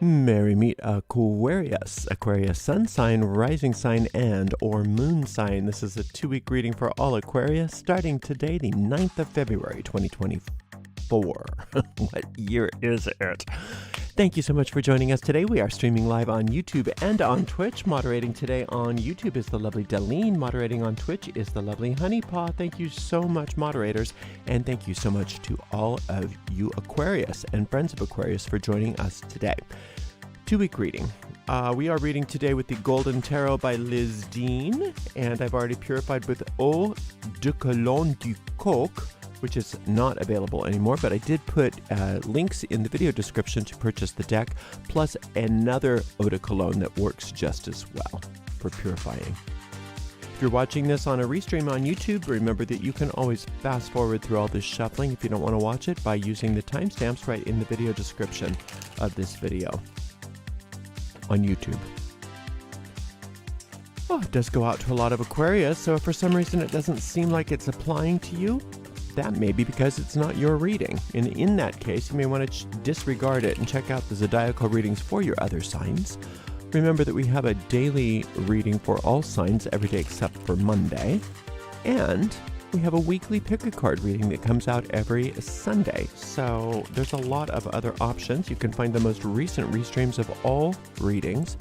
Merry meet Aquarius. Aquarius sun sign, rising sign, and or moon sign. This is a 2-week reading for all Aquarius starting today, the 9th of February, 2024. What year is it? Thank you so much for joining us today. We are streaming live on YouTube and on Twitch. Moderating today on YouTube is the lovely Delene. Moderating on Twitch is the lovely Honeypaw. Thank you so much, moderators. And thank you so much to all of you Aquarius and friends of Aquarius for joining us today. 2-week reading. We are reading today with the Golden Tarot by Liz Dean. And I've already purified with Eau de Cologne du Coq, which is not available anymore, but I did put links in the video description to purchase the deck, plus another eau de cologne that works just as well for purifying. If you're watching this on a restream on YouTube, remember that you can always fast forward through all this shuffling if you don't want to watch it by using the timestamps right in the video description of this video on YouTube. Oh, it does go out to a lot of Aquarius, so if for some reason it doesn't seem like it's applying to you, that may be because it's not your reading. And in that case, you may want to disregard it and check out the zodiacal readings for your other signs. Remember that we have a daily reading for all signs every day except for Monday. And we have a weekly pick a card reading that comes out every Sunday. So there's a lot of other options. You can find the most recent restreams of all readings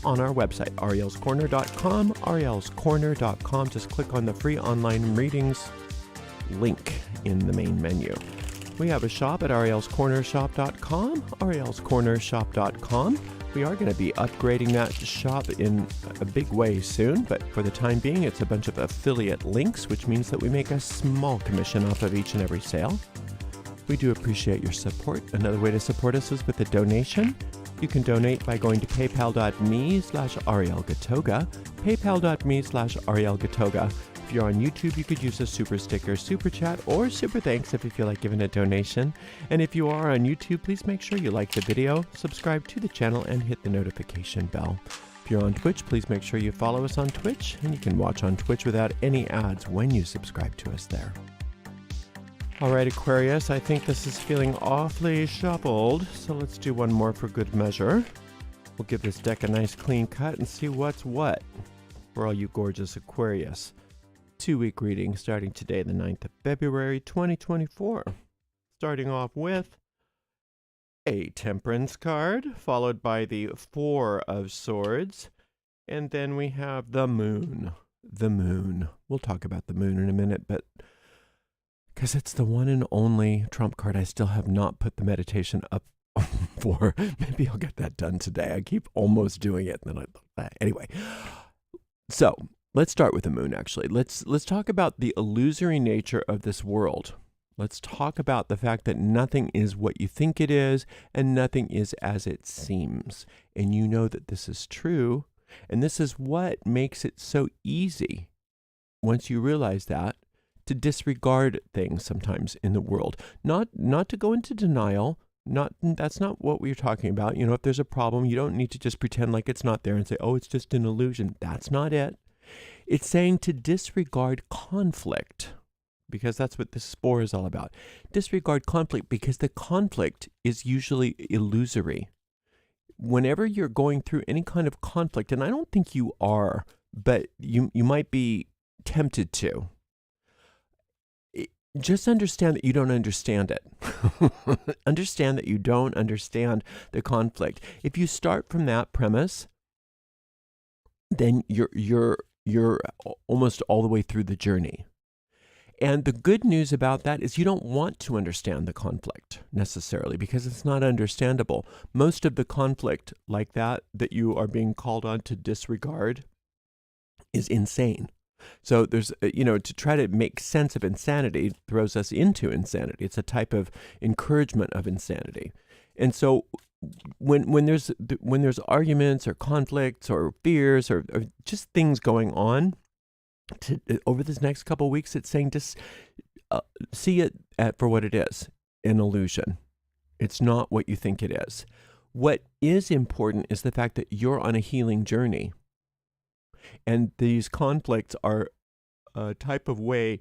on our website, arielscorner.com, arielscorner.com. Just click on the free online readings link in the main menu. We have a shop at arielscornershop.com, arielscornershop.com. We are going to be upgrading that shop in a big way soon, but for the time being, it's a bunch of affiliate links, which means that we make a small commission off of each and every sale. We do appreciate your support. Another way to support us is with a donation. You can donate by going to paypal.me/arielgatoga, paypal.me/arielgatoga. If you're on YouTube, you could use a super sticker, super chat, or super thanks if you feel like giving a donation. And if you are on YouTube, please make sure you like the video, subscribe to the channel, and hit the notification bell. If you're on Twitch, please make sure you follow us on Twitch, and you can watch on Twitch without any ads when you subscribe to us there. All right, Aquarius, I think this is feeling awfully shuffled, so let's do one more for good measure. We'll give this deck a nice clean cut and see what's what for all you gorgeous Aquarius. 2-week reading starting today, the 9th of February, 2024. Starting off with a Temperance card, followed by the 4 of Swords, and then we have the Moon. The Moon. We'll talk about the Moon in a minute, but because it's the one and only trump card I still have not put the meditation up for. Maybe I'll get that done today. I keep almost doing it, and then anyway. So let's start with the Moon, actually. Let's talk about the illusory nature of this world. Let's talk about the fact that nothing is what you think it is, and nothing is as it seems. And you know that this is true, and this is what makes it so easy, once you realize that, to disregard things sometimes in the world. Not to go into denial. That's not what we're talking about. You know, if there's a problem, you don't need to just pretend like it's not there and say, oh, it's just an illusion. That's not it. It's saying to disregard conflict, because that's what this spore is all about. Disregard conflict, because the conflict is usually illusory. Whenever you're going through any kind of conflict, and I don't think you are, but you might be tempted to, just understand that you don't understand it. Understand that you don't understand the conflict. If you start from that premise, then you're almost all the way through the journey. And the good news about that is you don't want to understand the conflict necessarily, because it's not understandable. Most of the conflict like that you are being called on to disregard is insane. So there's, to try to make sense of insanity throws us into insanity. It's a type of encouragement of insanity. And so when there's arguments or conflicts or fears or just things going on over this next couple of weeks, it's saying just see it for what it is, an illusion. It's not what you think it is. What is important is the fact that you're on a healing journey. And these conflicts are a type of way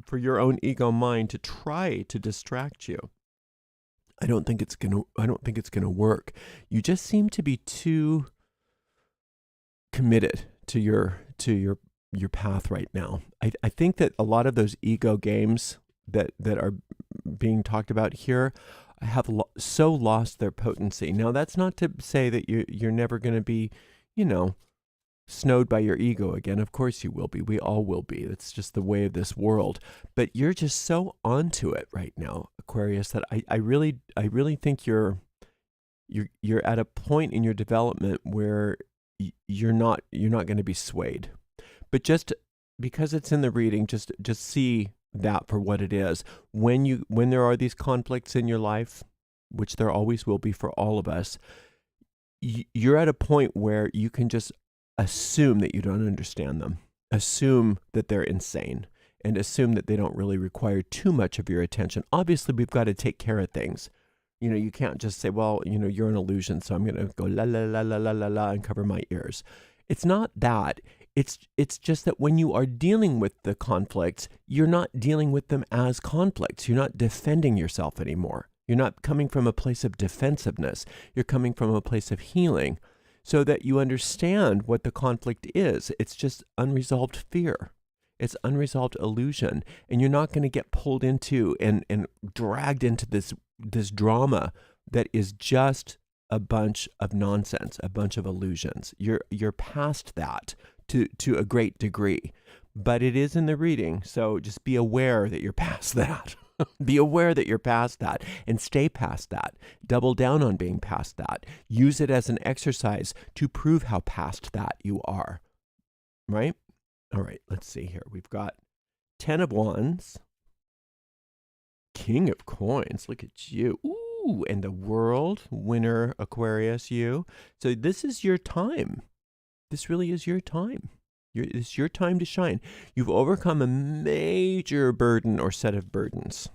for your own ego mind to try to distract you. I don't think it's gonna work. You just seem to be too committed to your path right now. I think that a lot of those ego games that are being talked about here have so lost their potency. Now, that's not to say that you're never going to be, snowed by your ego again. Of course you will be. We all will be. It's just the way of this world. But you're just so onto it right now, Aquarius, that I really think you're at a point in your development where you're not going to be swayed. But just because it's in the reading, just see that for what it is. When there are these conflicts in your life, which there always will be for all of us, you're at a point where you can just assume that you don't understand them, assume that they're insane, and assume that they don't really require too much of your attention. Obviously, we've got to take care of things. You can't just say, well, you're an illusion, so I'm going to go la la la la la la la and cover my ears. It's not that. It's just that when you are dealing with the conflicts, you're not dealing with them as conflicts. You're not defending yourself anymore. You're not coming from a place of defensiveness. You're coming from a place of healing so that you understand what the conflict is. It's just unresolved fear. It's unresolved illusion. And you're not going to get pulled into and dragged into this drama that is just a bunch of nonsense, a bunch of illusions. You're past that to a great degree, but it is in the reading. So just be aware that you're past that. Be aware that you're past that and stay past that. Double down on being past that. Use it as an exercise to prove how past that you are. Right? All right, let's see here. We've got 10 of Wands, King of Coins. Look at you. Ooh, and the World, winner, Aquarius, you. So this is your time. This really is your time. It's your time to shine. You've overcome a major burden or set of burdens.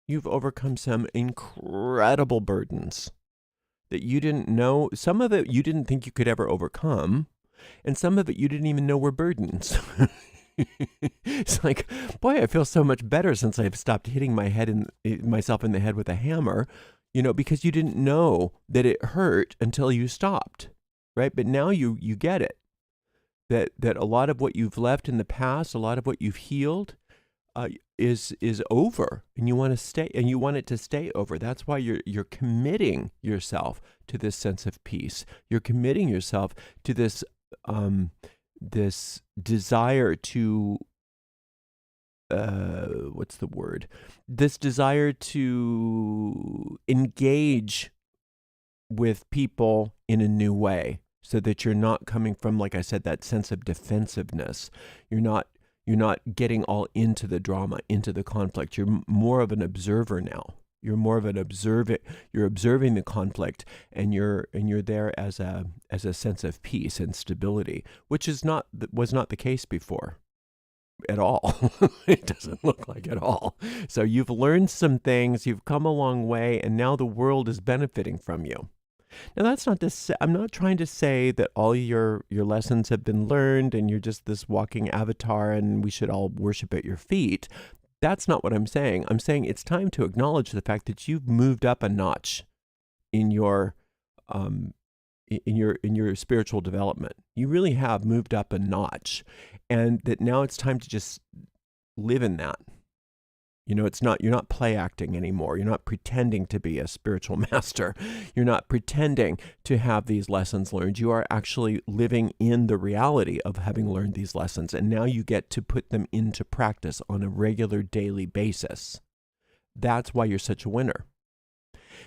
You've overcome some incredible burdens that you didn't know. Some of it you didn't think you could ever overcome, and some of it you didn't even know were burdens. It's like, boy, I feel so much better since I've stopped hitting myself in the head with a hammer, because you didn't know that it hurt until you stopped, right? But now you get it. That a lot of what you've left in the past, a lot of what you've healed, is over, and you want to stay, and you want it to stay over. That's why you're committing yourself to this sense of peace. You're committing yourself to this this desire to what's the word? This desire to engage with people in a new way. So that you're not coming from, like I said, that sense of defensiveness. You're not getting all into the drama, into the conflict. You're more of an observer now. You're more of an observer. You're observing the conflict, and you're there as a sense of peace and stability, which was not the case before at all. It doesn't look like at all. So you've learned some things. You've come a long way, and now the world is benefiting from you. Now, that's not to say, I'm not trying to say that all your lessons have been learned and you're just this walking avatar and we should all worship at your feet. That's not what I'm saying. I'm saying it's time to acknowledge the fact that you've moved up a notch in your spiritual development. You really have moved up a notch, and that now it's time to just live in that. You're not play acting anymore. You're not pretending to be a spiritual master. You're not pretending to have these lessons learned. You are actually living in the reality of having learned these lessons. And now you get to put them into practice on a regular daily basis. That's why you're such a winner.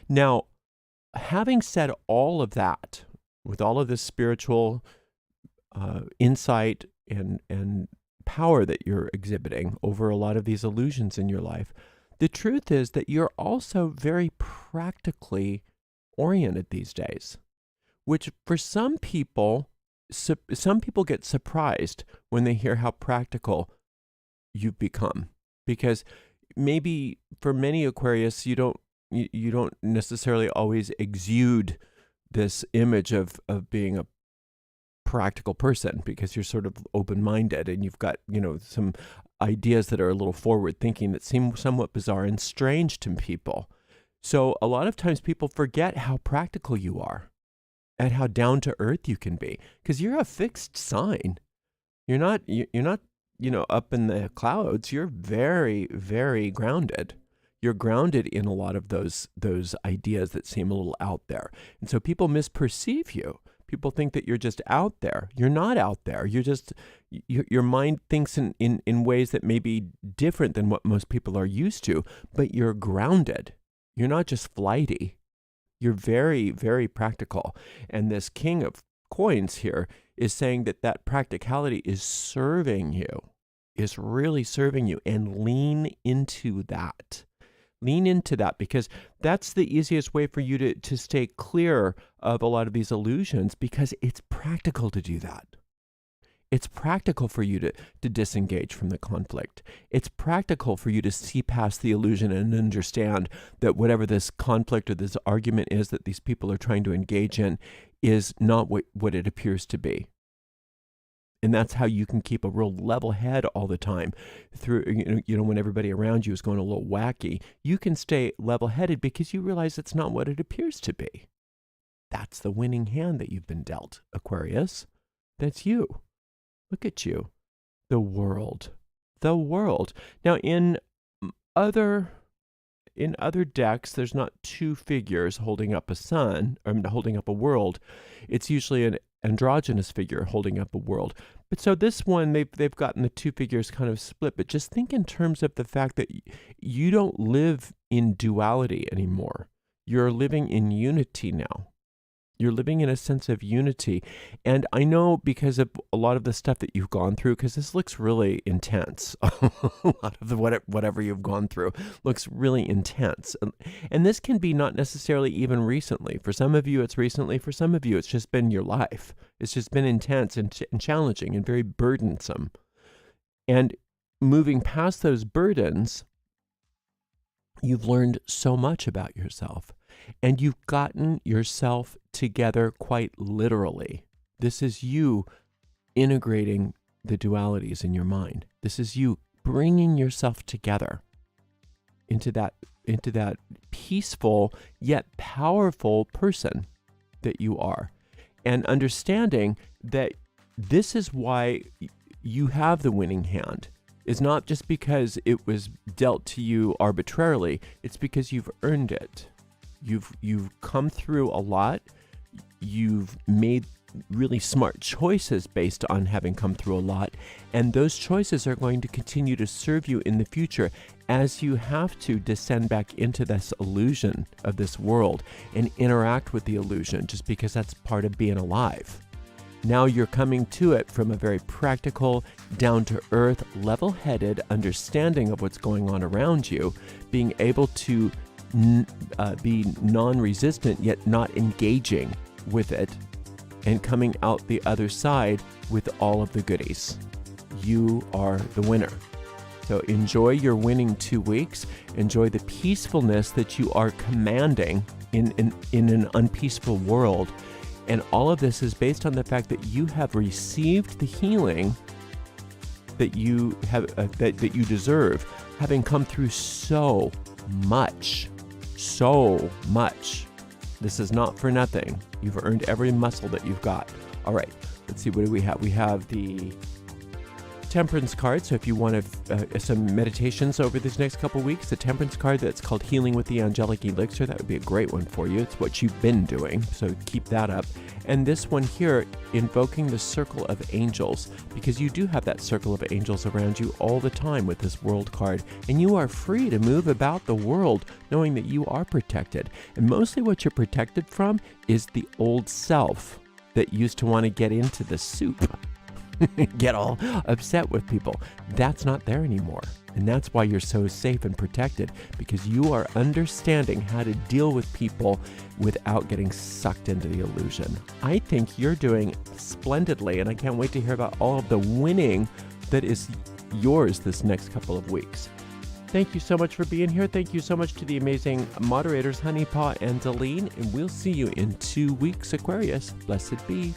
Now, having said all of that, with all of this spiritual insight and power that you're exhibiting over a lot of these illusions in your life, the truth is that you're also very practically oriented these days, which for some people get surprised when they hear how practical you've become, because maybe for many Aquarius, you don't necessarily always exude this image of being a practical person, because you're sort of open-minded and you've got, some ideas that are a little forward-thinking that seem somewhat bizarre and strange to people. So a lot of times people forget how practical you are and how down to earth you can be, because you're a fixed sign. You're not, up in the clouds. You're very, very grounded. You're grounded in a lot of those ideas that seem a little out there. And so people misperceive you. People think that you're just out there. You're not out there. You're just, your mind thinks in ways that may be different than what most people are used to, but you're grounded. You're not just flighty. You're very, very practical. And this King of Coins here is saying that practicality is serving you, is really serving you, and lean into that. Lean into that, because that's the easiest way for you to stay clear of a lot of these illusions, because it's practical to do that. It's practical for you to disengage from the conflict. It's practical for you to see past the illusion and understand that whatever this conflict or this argument is that these people are trying to engage in is not what it appears to be. And that's how you can keep a real level head all the time. Through, when everybody around you is going a little wacky, you can stay level-headed because you realize it's not what it appears to be. That's the winning hand that you've been dealt, Aquarius. That's you. Look at you. The world. The world. Now, in other decks, there's not two figures holding up a sun, or holding up a world. It's usually an androgynous figure holding up a world. But so this one, they've gotten the two figures kind of split. But just think in terms of the fact that you don't live in duality anymore. You're living in unity now. You're living in a sense of unity. And I know, because of a lot of the stuff that you've gone through, because this looks really intense. A lot of whatever you've gone through looks really intense. And this can be not necessarily even recently. For some of you, it's recently. For some of you, it's just been your life. It's just been intense and challenging and very burdensome. And moving past those burdens, you've learned so much about yourself. And you've gotten yourself together quite literally. This is you integrating the dualities in your mind. This is you bringing yourself together into that peaceful yet powerful person that you are. And understanding that this is why you have the winning hand. It's not just because it was dealt to you arbitrarily. It's because you've earned it. You've come through a lot. You've made really smart choices based on having come through a lot. And those choices are going to continue to serve you in the future as you have to descend back into this illusion of this world and interact with the illusion, just because that's part of being alive. Now you're coming to it from a very practical, down-to-earth, level-headed understanding of what's going on around you, being able to be non-resistant yet not engaging with it, and coming out the other side with all of the goodies. You are the winner. So enjoy your winning 2 weeks. Enjoy the peacefulness that you are commanding in an unpeaceful world. And all of this is based on the fact that you have received the healing that you have that you deserve, having come through so much. This is not for nothing. You've earned every muscle that you've got. All right, let's see, what do we have? We have the Temperance card. So if you want some meditations over these next couple weeks, the Temperance card that's called Healing with the Angelic Elixir, that would be a great one for you. It's what you've been doing, so keep that up. And this one here, Invoking the Circle of Angels, because you do have that circle of angels around you all the time with this World card, and you are free to move about the world knowing that you are protected. And mostly what you're protected from is the old self that used to want to get into the soup. Get all upset with people. That's not there anymore. And that's why you're so safe and protected, because you are understanding how to deal with people without getting sucked into the illusion. I think you're doing splendidly, and I can't wait to hear about all of the winning that is yours this next couple of weeks. Thank you so much for being here. Thank you so much to the amazing moderators, Honeypaw and Deline, and we'll see you in 2 weeks, Aquarius. Blessed be.